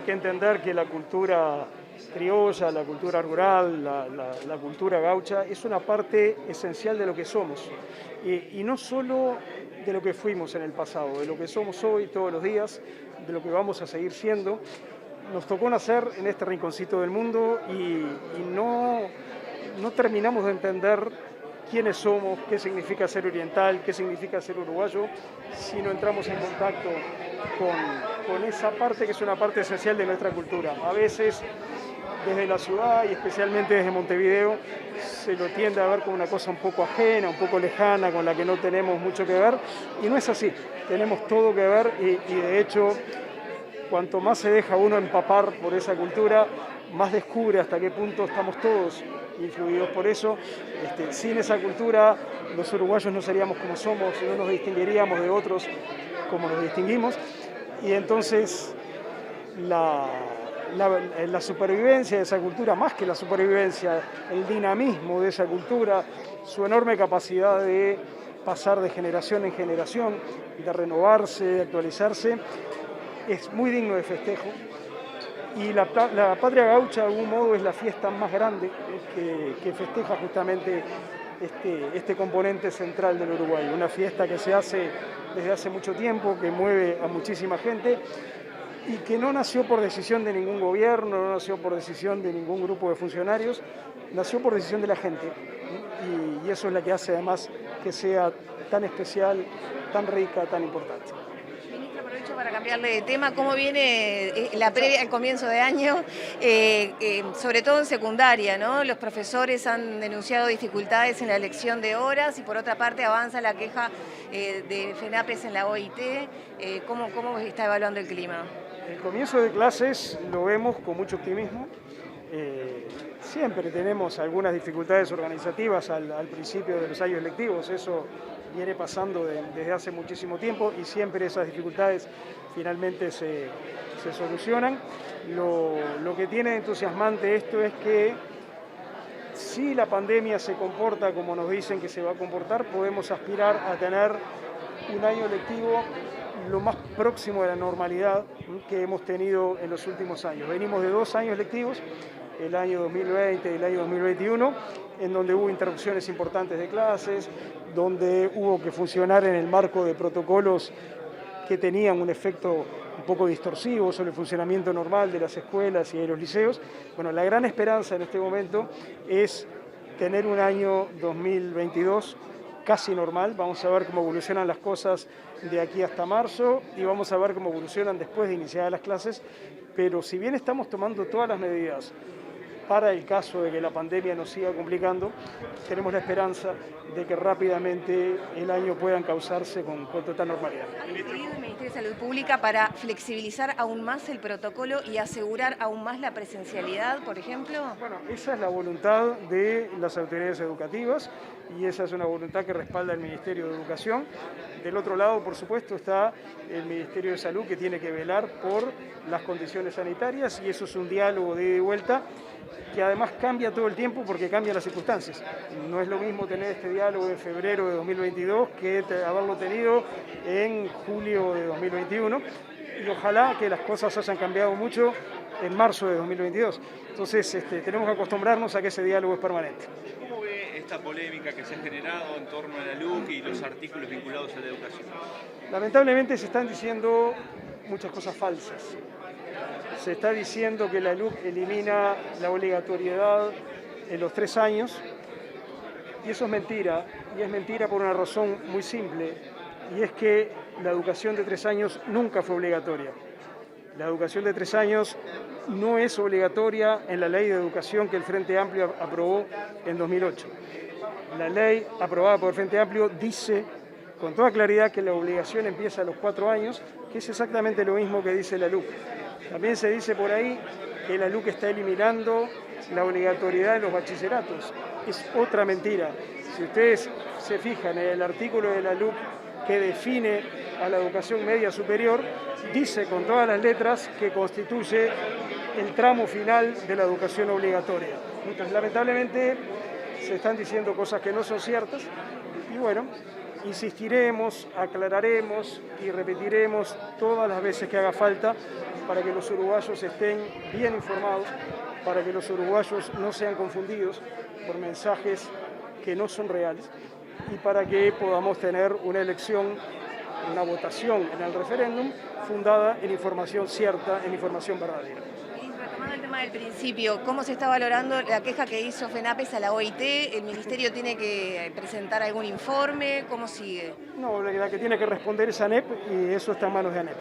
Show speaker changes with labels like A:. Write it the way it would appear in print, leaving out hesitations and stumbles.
A: hay que entender que la cultura criolla, la cultura rural, la cultura gaucha es una parte esencial de lo que somos. Y no solo de lo que fuimos en el pasado, de lo que somos hoy, todos los días, de lo que vamos a seguir siendo. Nos tocó nacer en este rinconcito del mundo y no terminamos de entender quiénes somos, qué significa ser oriental, qué significa ser uruguayo, si no entramos en contacto con esa parte que es una parte esencial de nuestra cultura. A veces, desde la ciudad y especialmente desde Montevideo, se lo tiende a ver como una cosa un poco ajena, un poco lejana, con la que no tenemos mucho que ver, y no es así. Tenemos todo que ver y de hecho, cuanto más se deja uno empapar por esa cultura, más descubre hasta qué punto estamos todos influidos por eso. Sin esa cultura, los uruguayos no seríamos como somos, no nos distinguiríamos de otros como nos distinguimos. Y entonces la supervivencia de esa cultura, más que la supervivencia, el dinamismo de esa cultura, su enorme capacidad de pasar de generación en generación, de renovarse, de actualizarse, es muy digno de festejo. Y la Patria Gaucha, de algún modo, es la fiesta más grande que festeja justamente este componente central del Uruguay. Una fiesta que se hace desde hace mucho tiempo, que mueve a muchísima gente y que no nació por decisión de ningún gobierno, no nació por decisión de ningún grupo de funcionarios, nació por decisión de la gente. Y eso es lo que hace además que sea tan especial, tan rica, tan importante.
B: Aprovecho para cambiarle de tema. ¿Cómo viene la previa al comienzo de año? Sobre todo en secundaria, ¿no? Los profesores han denunciado dificultades en la elección de horas y por otra parte avanza la queja de FENAPES en la OIT. ¿Cómo está evaluando el clima?
A: El comienzo de clases lo vemos con mucho optimismo. Siempre tenemos algunas dificultades organizativas al principio de los años lectivos, eso viene pasando desde hace muchísimo tiempo y siempre esas dificultades finalmente se solucionan. Lo que tiene de entusiasmante esto es que si la pandemia se comporta como nos dicen que se va a comportar, podemos aspirar a tener un año lectivo lo más próximo de la normalidad que hemos tenido en los últimos años. Venimos de 2 años lectivos, el año 2020 y el año 2021, en donde hubo interrupciones importantes de clases, donde hubo que funcionar en el marco de protocolos que tenían un efecto un poco distorsivo sobre el funcionamiento normal de las escuelas y de los liceos. Bueno, la gran esperanza en este momento es tener un año 2022 casi normal. Vamos a ver cómo evolucionan las cosas de aquí hasta marzo y vamos a ver cómo evolucionan después de iniciadas las clases, pero si bien estamos tomando todas las medidas para el caso de que la pandemia nos siga complicando, tenemos la esperanza de que rápidamente el año pueda encauzarse con total normalidad.
B: ¿Ha decidido el Ministerio de Salud Pública para flexibilizar aún más el protocolo y asegurar aún más la presencialidad, por ejemplo?
A: Bueno, esa es la voluntad de las autoridades educativas y esa es una voluntad que respalda el Ministerio de Educación. Del otro lado, por supuesto, está el Ministerio de Salud, que tiene que velar por las condiciones sanitarias, y eso es un diálogo de ida y vuelta que además cambia todo el tiempo porque cambian las circunstancias. No es lo mismo tener este diálogo en febrero de 2022 que haberlo tenido en julio de 2021, y ojalá que las cosas hayan cambiado mucho en marzo de 2022. Entonces tenemos que acostumbrarnos a que ese diálogo es permanente.
C: ¿Cómo ve esta polémica que se ha generado en torno a la LUC y los artículos vinculados a la educación?
A: Lamentablemente se están diciendo muchas cosas falsas. Se está diciendo que la LUC elimina la obligatoriedad en los 3 años, y eso es mentira, y es mentira por una razón muy simple, y es que la educación de 3 años nunca fue obligatoria. La educación de 3 años no es obligatoria en la ley de educación que el Frente Amplio aprobó en 2008. La ley aprobada por el Frente Amplio dice con toda claridad que la obligación empieza a los 4 años, que es exactamente lo mismo que dice la LUC. También se dice por ahí que la LUC está eliminando la obligatoriedad de los bachilleratos. Es otra mentira. Si ustedes se fijan en el artículo de la LUC que define a la educación media superior, dice con todas las letras que constituye el tramo final de la educación obligatoria. Entonces, lamentablemente, se están diciendo cosas que no son ciertas y bueno, insistiremos, aclararemos y repetiremos todas las veces que haga falta para que los uruguayos estén bien informados, para que los uruguayos no sean confundidos por mensajes que no son reales y para que podamos tener una elección, una votación en el referéndum fundada en información cierta, en información verdadera.
B: Retomando el tema del principio, ¿cómo se está valorando la queja que hizo FENAPES a la OIT? ¿El Ministerio tiene que presentar algún informe? ¿Cómo sigue?
A: No, la que tiene que responder es ANEP y eso está en manos de ANEP.